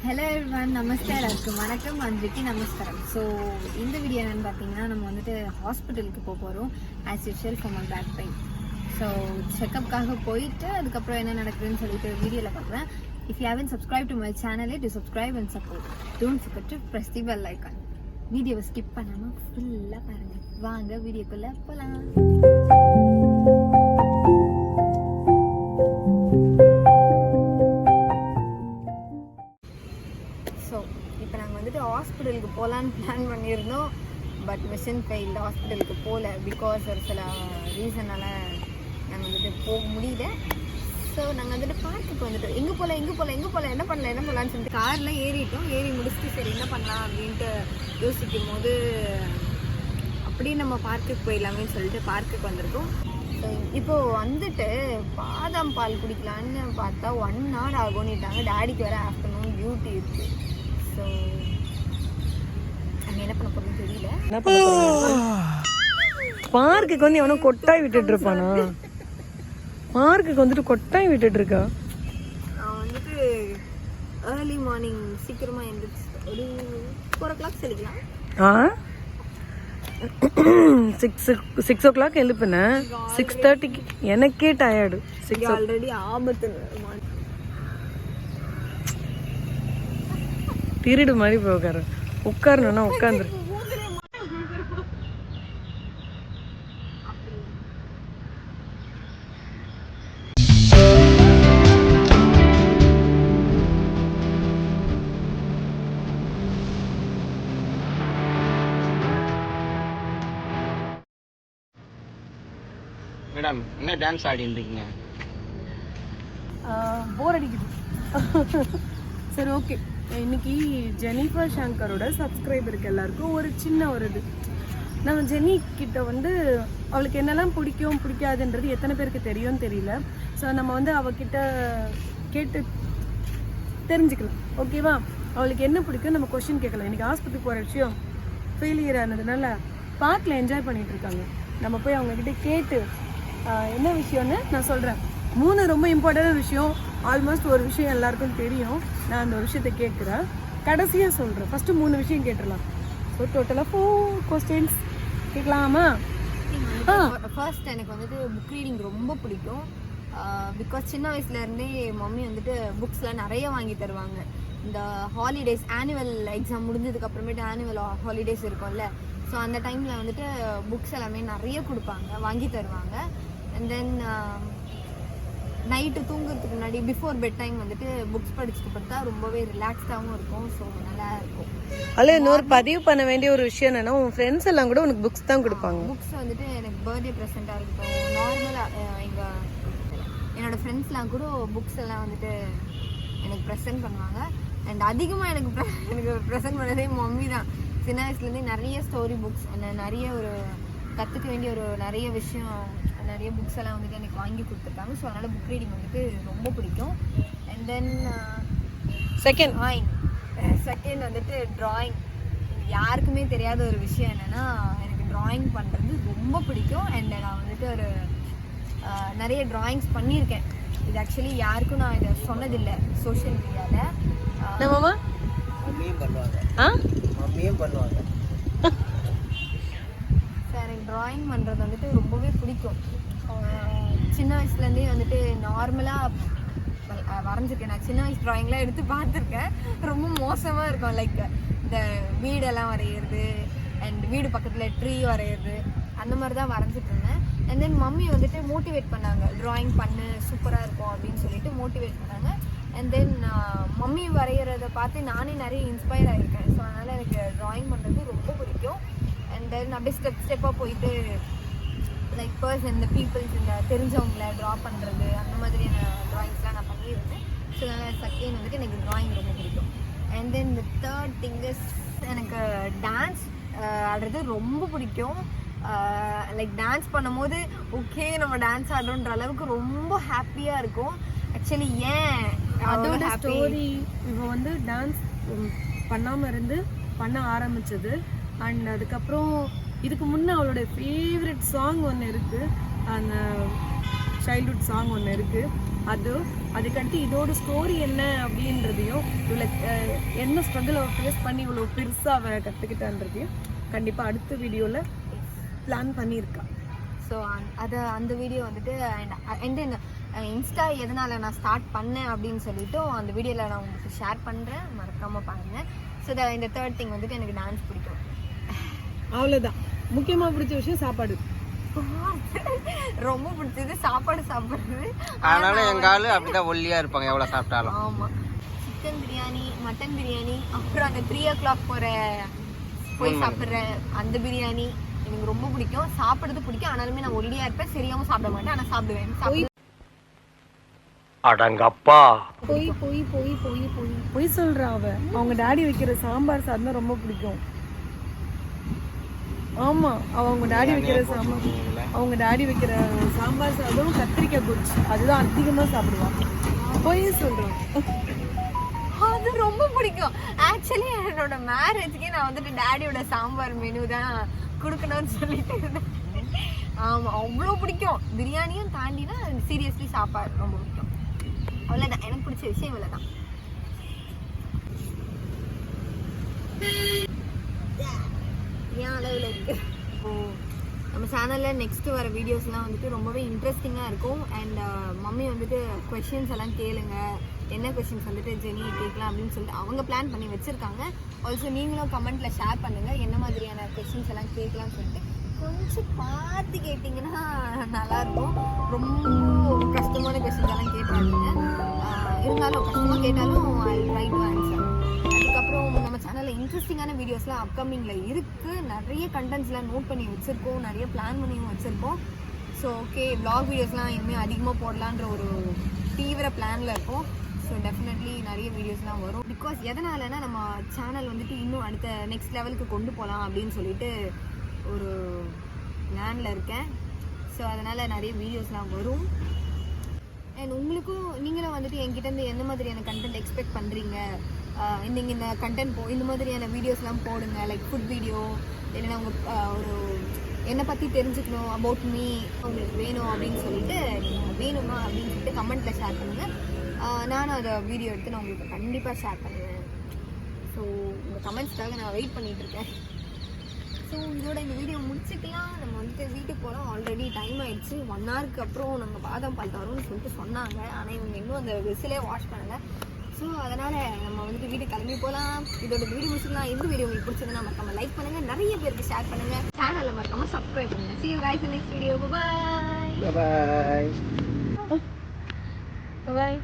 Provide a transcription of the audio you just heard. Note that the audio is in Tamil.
ஹலோ எவ்ரிவன், நமஸ்தே, எல்லாருக்கும் வணக்கம், அன்றைக்கு நமஸ்காரம். ஸோ இந்த வீடியோ என்னென்னு பார்த்தீங்கன்னா, நம்ம வந்துட்டு ஹாஸ்பிட்டலுக்கு போகிறோம் as usual for my back pain. So செக்கப்புக்காக போயிட்டு அதுக்கப்புறம் என்ன நடக்குதுன்னு சொல்லிட்டு வீடியோவில் பார்க்குறேன். If you haven't subscribe to my channel, to subscribe and support. Don't forget to press the bell icon. வீடியோவை ஸ்கிப் பண்ணாமல் ஃபுல்லாக பாருங்கள். வாங்க வீடியோக்குள்ளே போகலாம். ஹாஸ்பிட்டலுக்கு போகலான்னு பிளான் பண்ணியிருந்தோம். பட் மிஷன் ஃபெயில், ஹாஸ்பிட்டலுக்கு போகல. பிகாஸ் ஒரு சில ரீசனால் நாங்கள் வந்துட்டு போக முடியல. ஸோ நாங்கள் வந்துட்டு பார்க்குக்கு வந்துட்டு எங்கே போகலாம் என்ன பண்ணலான்னு சொல்லிட்டு காரில் ஏறிட்டோம். ஏறி முடிச்சுட்டு சரி என்ன பண்ணலாம் அப்படின்ட்டு யோசிக்கும் போது அப்படியே நம்ம பார்க்குக்கு போயிடலாமேன்னு சொல்லிட்டு பார்க்குக்கு வந்திருக்கோம். ஸோ இப்போது வந்துட்டு பாதாம் பால் குடிக்கலான்னு பார்த்தா 1 hour ஆகும்னுட்டாங்க. டேடிக்கு வேறு ஆஃப்டர்நூன் டியூட்டி இருக்குது. ஸோ என்ன பண்ண போறோம்னு தெரியல. பார்க்குக்கு வந்து எவனோ கொட்டாய் விட்டுட்டு இருப்பானா? பார்க்குக்கு வந்துட்டு கொட்டாய் விட்டுட்டு இருக்கா. நான் வந்துட்டு ஏர்லி மார்னிங் சீக்கிரமா எழுந்திரிச்சு ஒரு 4 o'clock சொல்லிக்கலாம். 6 o'clock எழுப்பினேன். 6:30 எனக்கே டயர்டு. ஆல்ரெடி ஆபத்து திருடு மாதிரி போகாரு. உட்காரணும்னா உட்காந்துரு. மேடம் என்ன டான்ஸ் ஆடிட்டு இருக்கீங்க? போர் அடிக்குது. சரி, ஓகே. இன்னைக்கு ஜெனிஃபர் ஷங்கரோட சப்ஸ்கிரைபருக்கு எல்லாருக்கும் ஒரு சின்ன ஒரு இது. நம்ம ஜெனி கிட்ட வந்து அவளுக்கு என்னெல்லாம் பிடிக்கும் பிடிக்காதுன்றது எத்தனை பேருக்கு தெரியும்னு தெரியல. ஸோ நம்ம வந்து அவகிட்ட கேட்டு தெரிஞ்சுக்கலாம், ஓகேவா? அவளுக்கு என்ன பிடிக்கும் நம்ம கொஸ்டின் கேட்கலாம். இன்னைக்கு ஹாஸ்பிட்டலுக்கு போகிற விஷயம் ஃபெயிலியர் ஆனதுனால பார்க்கில் என்ஜாய் பண்ணிட்டு இருக்காங்க. நம்ம போய் அவங்கக்கிட்ட கேட்டு என்ன விஷயம்னு நான் சொல்கிறேன். 3 ரொம்ப இம்பார்ட்டன்டான விஷயம். ஆல்மோஸ்ட் ஒரு விஷயம் எல்லாருக்கும் தெரியும். நான் அந்த ஒரு விஷயத்தை கேட்குறேன், கடைசியாக சொல்கிறேன். ஃபஸ்ட்டு 3 விஷயம் கேட்டுடலாம். ஸோ டோட்டலாக 4 கொஸ்டின்ஸ் கேட்கலாமா? ஃபர்ஸ்ட் எனக்கு வந்துட்டு புக் ரீடிங் ரொம்ப பிடிக்கும். பிகாஸ் சின்ன வயசுலேருந்தே மம்மி வந்துட்டு புக்ஸ்லாம் நிறைய வாங்கி தருவாங்க. இந்த ஹாலிடேஸ், ஆனுவல் எக்ஸாம் முடிஞ்சதுக்கு அப்புறமேட்டு ஆனுவல் ஹாலிடேஸ் இருக்கும்ல. ஸோ அந்த டைமில் வந்துட்டு புக்ஸ் எல்லாமே நிறைய கொடுப்பாங்க, வாங்கி தருவாங்க. அண்ட் தென் நைட்டு தூங்குறதுக்கு முன்னாடி பிஃபோர் பெட் டைம் வந்துட்டு புக்ஸ் படிச்சுட்டு படுத்தா ரொம்பவே ரிலாக்ஸ்டாகவும் இருக்கும். ஸோ நல்லா இருக்கும். அதில் இன்னொரு பதிவு பண்ண வேண்டிய ஒரு விஷயம் என்னன்னா, உன் ஃப்ரெண்ட்ஸ் எல்லாம் கூட உனக்கு புக்ஸ் தான் கொடுப்பாங்க. புக்ஸ் வந்துட்டு எனக்கு பர்த்டே ப்ரெசென்ட்டாக இருக்கட்டும், நார்மலாக என்னோட ஃப்ரெண்ட்ஸ்லாம் கூட புக்ஸ் எல்லாம் வந்துட்டு எனக்கு ப்ரெசென்ட் பண்ணுவாங்க. அண்ட் அதிகமாக எனக்கு ப்ரெசென்ட் பண்ணதே மம்மி தான். சின்ன வயசுலேருந்தே நிறைய ஸ்டோரி புக்ஸ், நிறைய ஒரு கற்றுக்க வேண்டிய ஒரு நிறைய விஷயம், நிறைய புக்ஸ் எல்லாம் வந்துட்டு எனக்கு வாங்கி கொடுத்துருக்காங்க. ஸோ அதனால் புக் ரீடிங் வந்துட்டு ரொம்ப பிடிக்கும். அண்ட் தென் செகண்ட் வந்துட்டு ட்ராயிங். யாருக்குமே தெரியாத ஒரு விஷயம் என்னென்னா, எனக்கு ட்ராயிங் பண்ணுறது ரொம்ப பிடிக்கும். அண்ட் நான் வந்துட்டு ஒரு நிறைய ட்ராயிங்ஸ் பண்ணியிருக்கேன். இது ஆக்சுவலி யாருக்கும் நான் இதை சொன்னதில்லை சோஷியல் மீடியாவில். மம்மியும் பண்ணுவாங்க. எனக்கு ட்ராயிங் பண்ணுறது வந்துட்டு ரொம்பவே பிடிக்கும். சின்ன வயசுலேருந்தே வந்துட்டு நார்மலாக வரைஞ்சிருக்கேன். நான் சின்ன வயசு ட்ராயிங்லாம் எடுத்து பார்த்துருக்கேன். ரொம்ப மோசமாக இருக்கும். லைக் இந்த வீடெல்லாம் வரைகிறது அண்ட் வீடு பக்கத்தில் ட்ரீ வரைகிறது, அந்த மாதிரி தான் வரைஞ்சிட்டு இருந்தேன். அண்ட் தென் மம்மி வந்துட்டு மோட்டிவேட் பண்ணாங்க, ட்ராயிங் பண்ணு சூப்பராக இருக்கும் அப்படின்னு சொல்லிட்டு மோட்டிவேட் பண்ணாங்க. அண்ட் தென் மம்மி வரைகிறத பார்த்து நானே நிறைய இன்ஸ்பயர் ஆகிருக்கேன். ஸோ அதனால் எனக்கு ட்ராயிங் பண்ணுறது ரொம்ப பிடிக்கும். அண்ட் தென் அப்படியே ஸ்டெப்பாக போயிட்டு லைக் பர்சன், இந்த பீப்புள்ஸ், இந்த தெரிஞ்சவங்கள ட்ரா பண்ணுறது, அந்த மாதிரியான ட்ராயிங்ஸ்லாம் நான் பண்ணியிருந்தேன். ஸோ அதனால் செகண்ட் வந்துட்டு எனக்கு ட்ராயிங் ரொம்ப பிடிக்கும். அண்ட் தென் இந்த தேர்ட் திங் இஸ் எனக்கு டான்ஸ் ஆடுறது ரொம்ப பிடிக்கும். லைக் டான்ஸ் பண்ணும்போது ஓகே நம்ம டான்ஸ் ஆடுறோன்ற அளவுக்கு ரொம்ப ஹாப்பியாக இருக்கும். ஆக்சுவலி ஏன் அதோட ஸ்டோரி, இப்போ வந்து டான்ஸ் பண்ணாமல் இருந்து பண்ண ஆரம்பித்தது. அண்ட் அதுக்கப்புறம் இதுக்கு முன்னே அவளோட ஃபேவரட் சாங் ஒன்று இருக்குது, அந்த சைல்ட்ஹுட் சாங் ஒன்று இருக்குது. அதுக்கடுத்து இதோட ஸ்டோரி என்ன அப்படின்றதையும் இவ்வளோ என்ன ஸ்ட்ரகிள் அவள் ஃபேஸ் பண்ணி இவ்வளோ பெருசாக அவள் கற்றுக்கிட்டான்றதையும் கண்டிப்பாக அடுத்த வீடியோவில் பிளான் பண்ணியிருக்கா. ஸோ அந்த வீடியோ வந்துட்டு அண்ட் இன்ஸ்டா எதனால் நான் ஸ்டார்ட் பண்ணேன் அப்படின்னு சொல்லிட்டு அந்த வீடியோவில் நான் உங்களுக்கு ஷேர் பண்ணுறேன், மறக்காமல் பாருங்கள். ஸோ இந்த தேர்ட் திங் வந்துட்டு எனக்கு டான்ஸ் பிடிக்கும். அவ்வளோதான். முக்கியமாக பிடிச்ச விஷயம் சாப்பாடு. ரொம்ப பிடிச்சது சாப்பாடு சாப்பிட்றது. அதனால எங்க ஆளு அப்படிதான் ஒல்லியா இருப்பாங்க எவ்வளவு சாப்பிட்டாலும். ஆமாம், சிக்கன் பிரியாணி, மட்டன் பிரியாணி, அப்புறம் அந்த 3 o'clock போய் சாப்பிட்ற அந்த பிரியாணி எனக்கு ரொம்ப பிடிக்கும். சாப்பிட்றது பிடிக்கும், ஆனாலுமே நான் ஒல்லியா இருப்பேன், சரியாகவும் சாப்பிட மாட்டேன், ஆனால் சாப்பிடுவேன். அடங்கப்பா போய் போய் போய் போய் போய் போய் சொல்றா அவ. அவங்க டாடி வைக்கிற சாம்பார் சாதம் தான் ரொம்ப பிடிக்கும். ஆமா, அவங்க டாடி வைக்கிற சாம்பார் சாதம் கத்திரிக்காய் பொரிச்சு அதுதான் அதிகமா சாப்பிடுவான். போய் சொல்றோம், அது ரொம்ப பிடிக்கும். ஆக்சுவலி என்னோட மேரேஜ்க்கே நான் வந்துட்டு டாடியோட சாம்பார் மெனு தான் கொடுக்கணும்னு சொல்லிட்டு இருந்தேன். ஆமாம், அவ்வளோ பிடிக்கும். பிரியாணியும் தாண்டினா சீரியஸ்லி சாப்பாடு ரொம்ப பிடிக்கும். அவ்வளோதான், எனக்கு பிடிச்ச விஷயம் இவ்வளோதான். ஏன் அளவில் இருக்கு. நம்ம சேனலில் நெக்ஸ்ட்டு வர வீடியோஸ்லாம் வந்துட்டு ரொம்பவே இன்ட்ரெஸ்டிங்காக இருக்கும். அண்ட் மம்மி வந்துட்டு கொஷின்ஸ் எல்லாம் கேளுங்க, என்ன கொஷின்ஸ் வந்துட்டு ஜெனி கேட்கலாம் அப்படின்னு சொல்லிட்டு அவங்க பிளான் பண்ணி வச்சுருக்காங்க. ஆல்சோ நீங்களும் கமெண்ட்டில் ஷேர் பண்ணுங்கள் என்ன மாதிரியான கொஷின்ஸ் எல்லாம் கேட்கலாம்னு சொல்லிட்டு. கொஞ்சம் பார்த்து கேட்டிங்கன்னா நல்லாயிருக்கும். ரொம்ப கஷ்டமான கொஷின்ஸ் எல்லாம் கேட்டாங்க, இருந்தாலும் கஷ்டமாக கேட்டாலும் ஐ ட்ரை டு ஆன்சர். அதுக்கப்புறம் நம்ம சேனலில் இன்ட்ரெஸ்டிங்கான வீடியோஸ்லாம் அப்கமிங்கில் இருக்குது. நிறைய கண்டென்ட்ஸ்லாம் நோட் பண்ணி வச்சுருக்கோம், நிறைய பிளான் பண்ணியும் வச்சுருக்கோம். ஸோ ஓகே, vlog வீடியோஸ்லாம் இனிமேல் அதிகமாக போடலான்ற ஒரு தீவிர பிளானில் இருக்கும். ஸோ டெஃபினெட்லி நிறைய வீடியோஸ்லாம் வரும். பிகாஸ் எதனாலனா நம்ம சேனல் வந்துட்டு இன்னும் அடுத்த நெக்ஸ்ட் லெவலுக்கு கொண்டு போகலாம் அப்படின்னு சொல்லிட்டு ஒரு பிளானில் இருக்கேன். ஸோ அதனால் நிறைய வீடியோஸ்லாம் வரும். அண்ட் உங்களுக்கும் நீங்களும் வந்துட்டு என்கிட்டேருந்து எந்த மாதிரியான கண்டென்ட் எக்ஸ்பெக்ட் பண்ணுறீங்க, நீங்கள் இந்த கண்டென்ட் இந்த மாதிரியான வீடியோஸ்லாம் போடுங்க, லைக் ஃபுட் வீடியோ, இல்லைன்னா உங்கள் ஒரு என்னை பற்றி தெரிஞ்சுக்கணும், அபவுட் மீ உங்களுக்கு வேணும் அப்படின்னு சொல்லிட்டு வேணுமா அப்படின்னு சொல்லிட்டு கமெண்ட்டில் ஷேர் பண்ணுங்கள். நானும் அதை வீடியோ எடுத்து நான் உங்களுக்கு கண்டிப்பாக ஷேர் பண்ணுவேன். ஸோ உங்கள் கமெண்ட்ஸ்க்காக நான் வெயிட் பண்ணிகிட்ருக்கேன். ஸோ இதோட இந்த வீடியோ முடிச்சுக்கலாம். நம்ம வந்துட்டு வீட்டுக்கு போகலாம், ஆல்ரெடி டைம் ஆகிடுச்சு. 1 hourக்கு அப்புறம் நாங்கள் பாதாம் பால் தரோம்னு சொல்லிட்டு சொன்னாங்க, ஆனால் இவங்க இன்னும் அந்த விசிலே வாஷ் பண்ணலை. ஸோ அதனால் நம்ம வந்துட்டு வீட்டுக்கு கிளம்பி போகலாம். இதோட வீடியோ முடிச்சுக்கலாம். இந்த வீடியோ உங்களுக்கு பிடிச்சதுன்னா மறக்காம லைக் பண்ணுங்கள், நிறைய பேருக்கு ஷேர் பண்ணுங்கள், சேனலை மறக்காம சப்ஸ்கிரைப் பண்ணுங்கள். See you guys in next video. Bye bye. Bye bye. Bye.